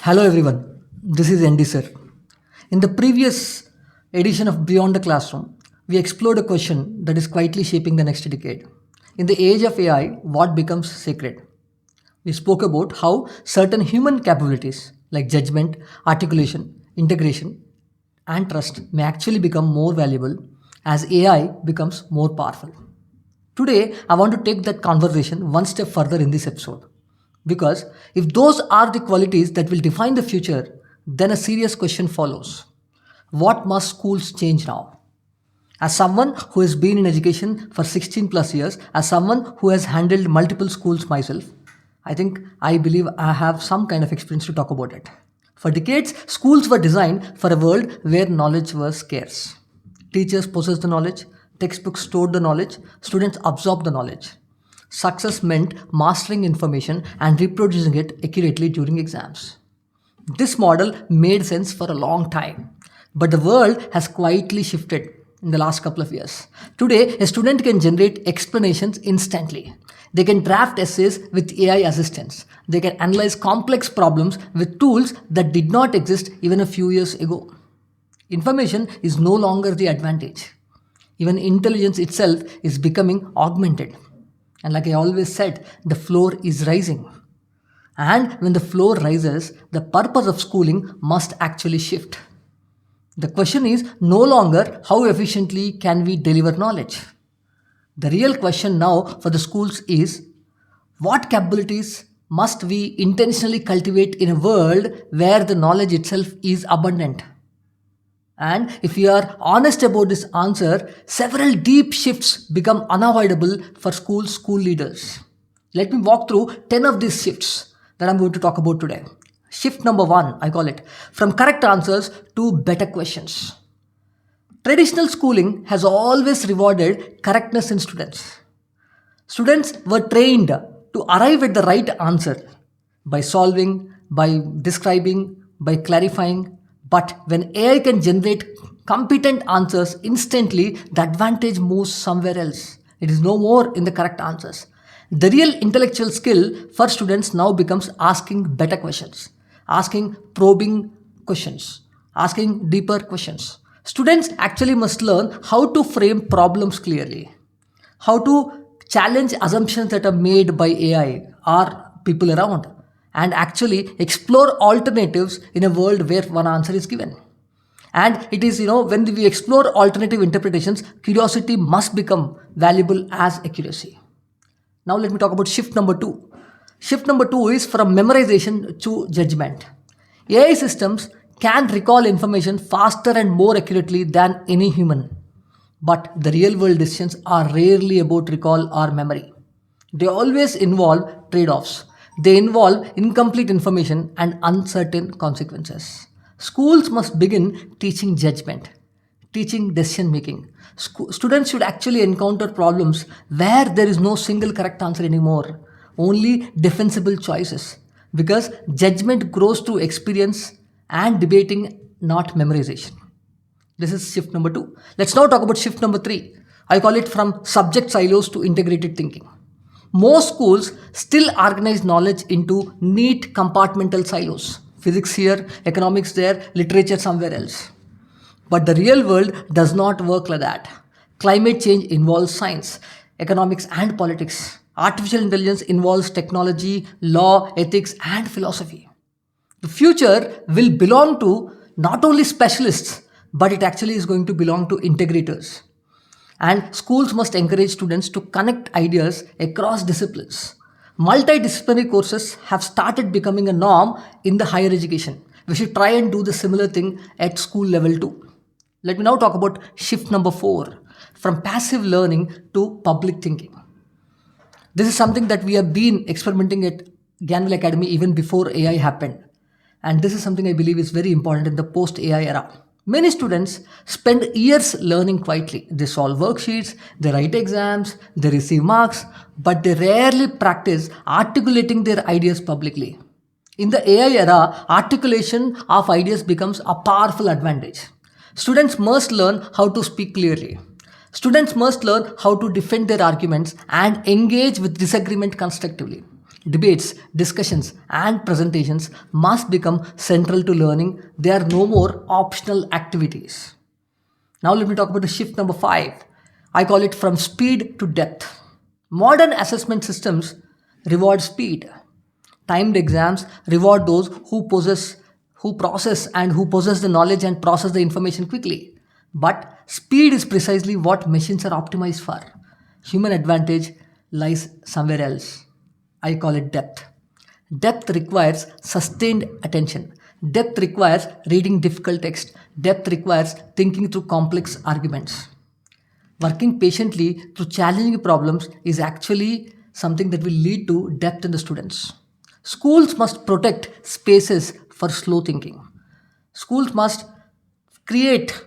Hello everyone, this is ND sir. In the previous edition of Beyond the Classroom, we explored a question that is quietly shaping the next decade. In the age of AI, what becomes sacred? We spoke about how certain human capabilities like judgment, articulation, integration, and trust may actually become more valuable as AI becomes more powerful. Today, I want to take that conversation one step further in this episode. Because if those are the qualities that will define the future, then a serious question follows. What must schools change now? As someone who has been in education for 16 plus years, as someone who has handled multiple schools myself, I believe I have some kind of experience to talk about it. For decades, schools were designed for a world where knowledge was scarce. Teachers possessed the knowledge, textbooks stored the knowledge, students absorbed the knowledge. Success meant mastering information and reproducing it accurately during exams. This model made sense for a long time, but the world has quietly shifted in the last couple of years. Today, a student can generate explanations instantly. They can draft essays with AI assistance. They can analyze complex problems with tools that did not exist even a few years ago. Information is no longer the advantage. Even intelligence itself is becoming augmented. And like I always said, the floor is rising. And when the floor rises, the purpose of schooling must actually shift. The question is no longer how efficiently can we deliver knowledge. The real question now for the schools is what capabilities must we intentionally cultivate in a world where the knowledge itself is abundant? And if we are honest about this answer, several deep shifts become unavoidable for school leaders. Let me walk through 10 of these shifts that I'm going to talk about today. Shift number 1, I call it from correct answers to better questions. Traditional schooling has always rewarded correctness in students. Students were trained to arrive at the right answer by solving, by describing, by clarifying. But when AI can generate competent answers instantly, the advantage moves somewhere else. It is no more in the correct answers. The real intellectual skill for students now becomes asking better questions, asking probing questions, asking deeper questions. Students actually must learn how to frame problems clearly, how to challenge assumptions that are made by AI or people around, and actually explore alternatives in a world where one answer is given. And it is, when we explore alternative interpretations, curiosity must become valuable as accuracy. Now, let me talk about shift number 2. Shift number 2 is from memorization to judgment. AI systems can recall information faster and more accurately than any human. But the real world decisions are rarely about recall or memory. They always involve trade offs. They involve incomplete information and uncertain consequences. Schools must begin teaching judgment, teaching decision making. Students should actually encounter problems where there is no single correct answer anymore, only defensible choices. Because judgment grows through experience and debating, not memorization. This is shift number 2. Let's now talk about shift number 3. I call it from subject silos to integrated thinking. Most schools still organize knowledge into neat compartmental silos. Physics here, economics there, literature somewhere else. But the real world does not work like that. Climate change involves science, economics, and politics. Artificial intelligence involves technology, law, ethics, and philosophy. The future will belong to not only specialists, but it actually is going to belong to integrators. And schools must encourage students to connect ideas across disciplines. Multidisciplinary courses have started becoming a norm in the higher education. We should try and do the similar thing at school level too. Let me now talk about shift number 4, from passive learning to public thinking. This is something that we have been experimenting at Ganville Academy even before AI happened. And this is something I believe is very important in the post-AI era. Many students spend years learning quietly. They solve worksheets, they write exams, they receive marks, but they rarely practice articulating their ideas publicly. In the AI era, articulation of ideas becomes a powerful advantage. Students must learn how to speak clearly. Students must learn how to defend their arguments and engage with disagreement constructively. Debates, discussions, and presentations must become central to learning. They are no more optional activities. Now, let me talk about the shift number 5. I call it from speed to depth. Modern assessment systems reward speed. Timed exams reward those who process, and who possess the knowledge and process the information quickly. But speed is precisely what machines are optimized for. Human advantage lies somewhere else. I call it depth. Depth requires sustained attention. Depth requires reading difficult text. Depth requires thinking through complex arguments. Working patiently through challenging problems is actually something that will lead to depth in the students. Schools must protect spaces for slow thinking. Schools must create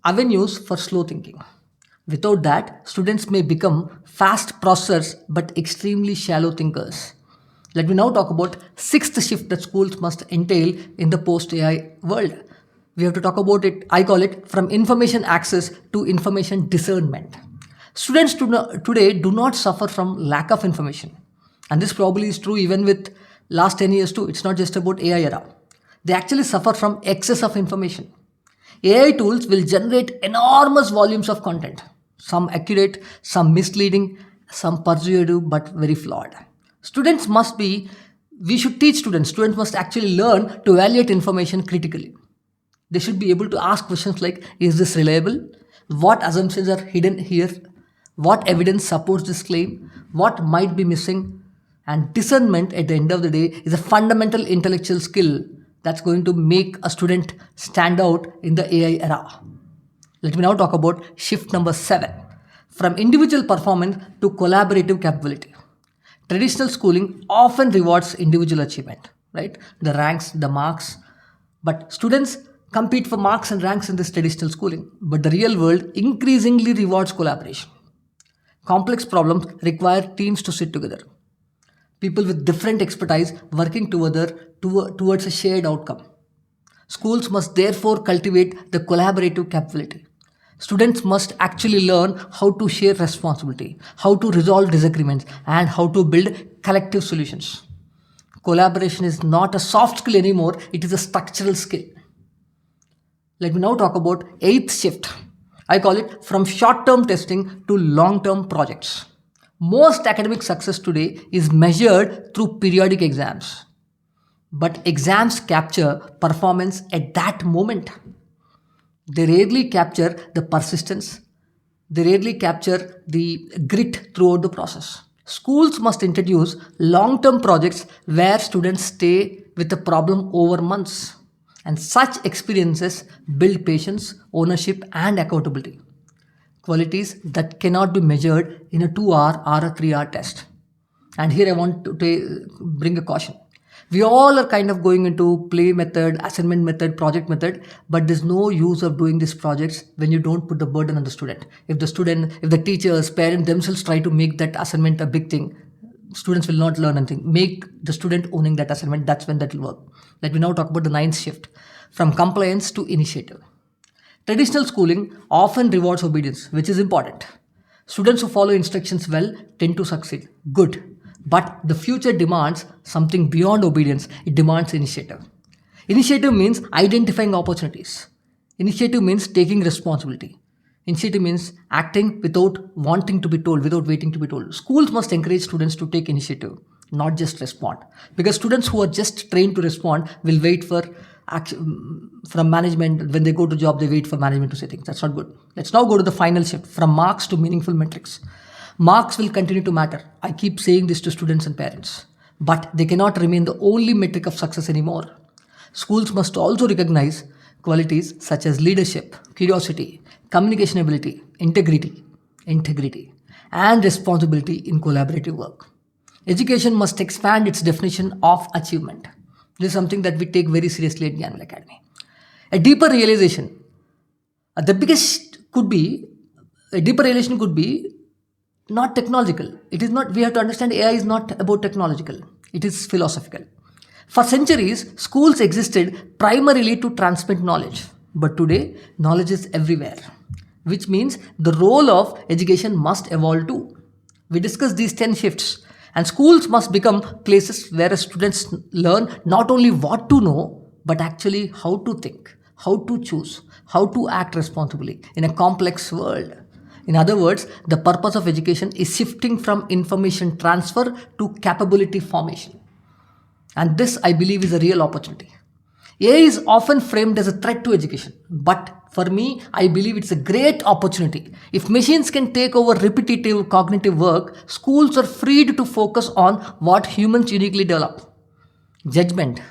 avenues for slow thinking. Without that, students may become fast processors but extremely shallow thinkers. Let me now talk about sixth shift that schools must entail in the post AI world. We have to talk about it, I call it from information access to information discernment. Students today do not suffer from lack of information. And this probably is true even with last 10 years too. It's not just about AI era. They actually suffer from excess of information. AI tools will generate enormous volumes of content, some accurate, some misleading, some persuasive but very flawed. Students must be, we should teach students must actually learn to evaluate information critically. They should be able to ask questions like, is this reliable? What assumptions are hidden here? What evidence supports this claim? What might be missing? And discernment at the end of the day is a fundamental intellectual skill that's going to make a student stand out in the AI era. Let me now talk about shift number 7, from individual performance to collaborative capability. Traditional schooling often rewards individual achievement, right? The ranks, the marks. But students compete for marks and ranks in this traditional schooling. But the real world increasingly rewards collaboration. Complex problems require teams to sit together. People with different expertise working towards a shared outcome. Schools must therefore cultivate the collaborative capability. Students must actually learn how to share responsibility, how to resolve disagreements, and how to build collective solutions. Collaboration is not a soft skill anymore, it is a structural skill. Let me now talk about eighth shift. I call it from short-term testing to long-term projects. Most academic success today is measured through periodic exams. But exams capture performance at that moment. They rarely capture the persistence. They rarely capture the grit throughout the process. Schools must introduce long-term projects where students stay with the problem over months. And such experiences build patience, ownership, and accountability. Qualities that cannot be measured in a 2-hour or a 3-hour test. And here I want to bring a caution. We all are kind of going into play method, assignment method, project method, but there's no use of doing these projects when you don't put the burden on the student. If the teachers, parents themselves try to make that assignment a big thing, students will not learn anything. Make the student owning that assignment, that's when that will work. Let me now talk about the ninth shift, from compliance to initiative. Traditional schooling often rewards obedience, which is important. Students who follow instructions well tend to succeed. Good. But the future demands something beyond obedience. It demands initiative. Initiative means identifying opportunities. Initiative means taking responsibility. Initiative means acting without wanting to be told, without waiting to be told. Schools must encourage students to take initiative, not just respond. Because students who are just trained to respond will wait for action from management. When they go to job, they wait for management to say things. That's not good. Let's now go to the final shift, from marks to meaningful metrics. Marks will continue to matter. I keep saying this to students and parents. But they cannot remain the only metric of success anymore. Schools must also recognize qualities such as leadership, curiosity, communication ability, integrity, and responsibility in collaborative work. Education must expand its definition of achievement. This is something that we take very seriously at Gyanval Academy. A deeper realization could be not technological. It is not, we have to understand AI is not about technological. It is philosophical. For centuries, schools existed primarily to transmit knowledge. But today, knowledge is everywhere. Which means the role of education must evolve too. We discussed these 10 shifts And schools must become places where students learn not only what to know, but actually how to think, how to choose, how to act responsibly in a complex world. In other words, the purpose of education is shifting from information transfer to capability formation. And this, I believe, is a real opportunity. AI is often framed as a threat to education, but for me, I believe it's a great opportunity. If machines can take over repetitive cognitive work, schools are freed to focus on what humans uniquely develop: judgment,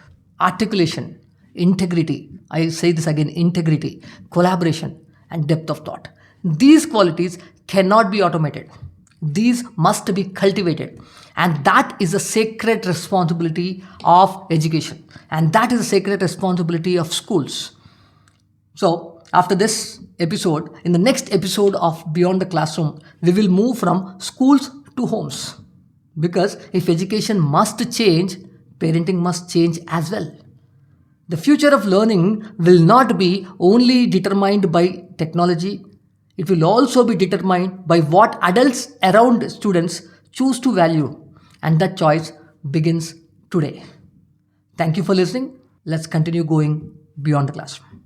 articulation, integrity. I say this again: integrity, collaboration, and depth of thought. These qualities cannot be automated, these must be cultivated. And that is a sacred responsibility of education, and that is a sacred responsibility of schools. So, after this episode, in the next episode of Beyond the Classroom, we will move from schools to homes. Because if education must change, parenting must change as well. The future of learning will not be only determined by technology, it will also be determined by what adults around students choose to value. And that choice begins today. Thank you for listening. Let's continue going beyond the classroom.